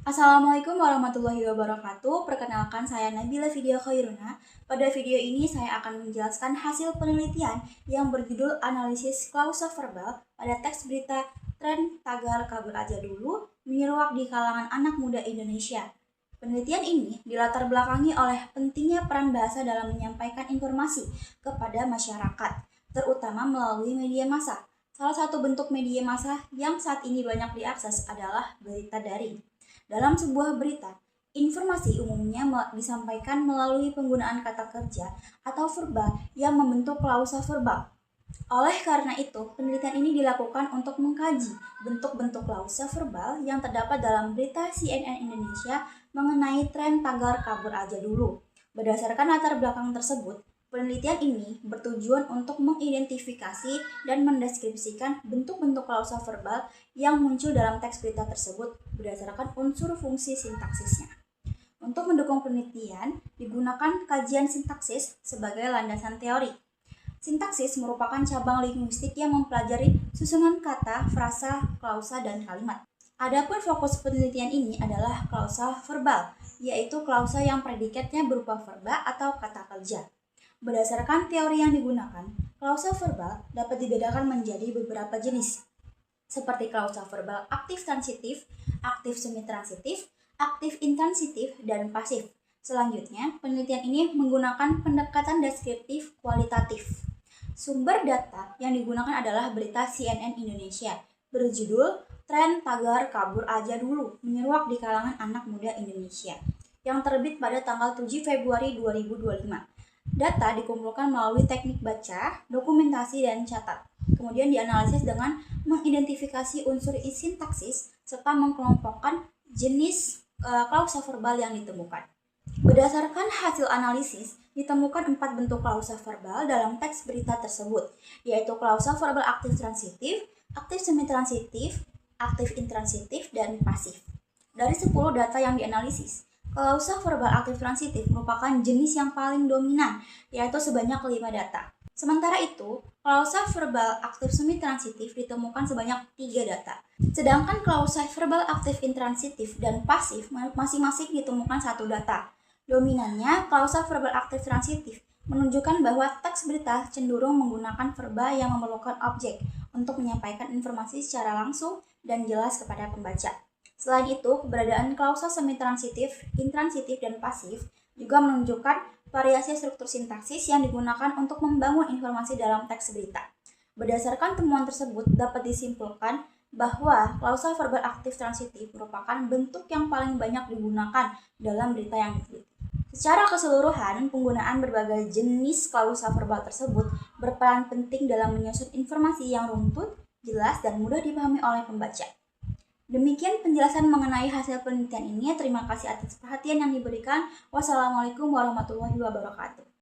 Assalamualaikum warahmatullahi wabarakatuh. Perkenalkan, saya Nabila Vidya Khairuna. Pada video ini saya akan menjelaskan hasil penelitian yang berjudul Analisis Klausa Verbal pada teks berita Tren Tagar Kabur Aja Dulu menyeruak di kalangan anak muda Indonesia. Penelitian ini dilatar belakangi oleh pentingnya peran bahasa dalam menyampaikan informasi kepada masyarakat, terutama melalui media massa. Salah satu bentuk media massa yang saat ini banyak diakses adalah berita daring. Dalam sebuah berita, informasi umumnya disampaikan melalui penggunaan kata kerja atau verba yang membentuk klausa verbal. Oleh karena itu, penelitian ini dilakukan untuk mengkaji bentuk-bentuk klausa verbal yang terdapat dalam berita CNN Indonesia mengenai tren tagar kabur aja dulu. Berdasarkan latar belakang tersebut, penelitian ini bertujuan untuk mengidentifikasi dan mendeskripsikan bentuk-bentuk klausa verbal yang muncul dalam teks berita tersebut berdasarkan unsur fungsi sintaksisnya. Untuk mendukung penelitian, digunakan kajian sintaksis sebagai landasan teori. Sintaksis merupakan cabang linguistik yang mempelajari susunan kata, frasa, klausa, dan kalimat. Adapun fokus penelitian ini adalah klausa verbal, yaitu klausa yang predikatnya berupa verba atau kata kerja. Berdasarkan teori yang digunakan, klausa verbal dapat dibedakan menjadi beberapa jenis, seperti klausa verbal aktif transitif, aktif semi-transitif, aktif intransitif, dan pasif. Selanjutnya, penelitian ini menggunakan pendekatan deskriptif kualitatif. Sumber data yang digunakan adalah berita CNN Indonesia berjudul Tren Tagar Kabur Aja Dulu menyeruak di kalangan anak muda Indonesia yang terbit pada tanggal 7 Februari 2025. Data dikumpulkan melalui teknik baca, dokumentasi, dan catat. Kemudian dianalisis dengan mengidentifikasi unsur sintaksis serta mengkelompokkan jenis klausa verbal yang ditemukan. Berdasarkan hasil analisis, ditemukan 4 bentuk klausa verbal dalam teks berita tersebut, yaitu klausa verbal aktif transitif, aktif semi-transitif, aktif intransitif, dan pasif. Dari 10 data yang dianalisis, klausa verbal aktif transitif merupakan jenis yang paling dominan, yaitu sebanyak 5 data. Sementara itu, klausa verbal aktif semi-transitif ditemukan sebanyak 3 data. Sedangkan klausa verbal aktif intransitif dan pasif masing-masing ditemukan 1 data. Dominannya, klausa verbal aktif transitif menunjukkan bahwa teks berita cenderung menggunakan verba yang memerlukan objek untuk menyampaikan informasi secara langsung dan jelas kepada pembaca. Selain itu, keberadaan klausa semi-transitif, intransitif, dan pasif juga menunjukkan variasi struktur sintaksis yang digunakan untuk membangun informasi dalam teks berita. Berdasarkan temuan tersebut, dapat disimpulkan bahwa klausa verbal aktif transitif merupakan bentuk yang paling banyak digunakan dalam berita yang diteliti. Secara keseluruhan, penggunaan berbagai jenis klausa verbal tersebut berperan penting dalam menyusun informasi yang runtut, jelas, dan mudah dipahami oleh pembaca. Demikian penjelasan mengenai hasil penelitian ini. Terima kasih atas perhatian yang diberikan. Wassalamualaikum warahmatullahi wabarakatuh.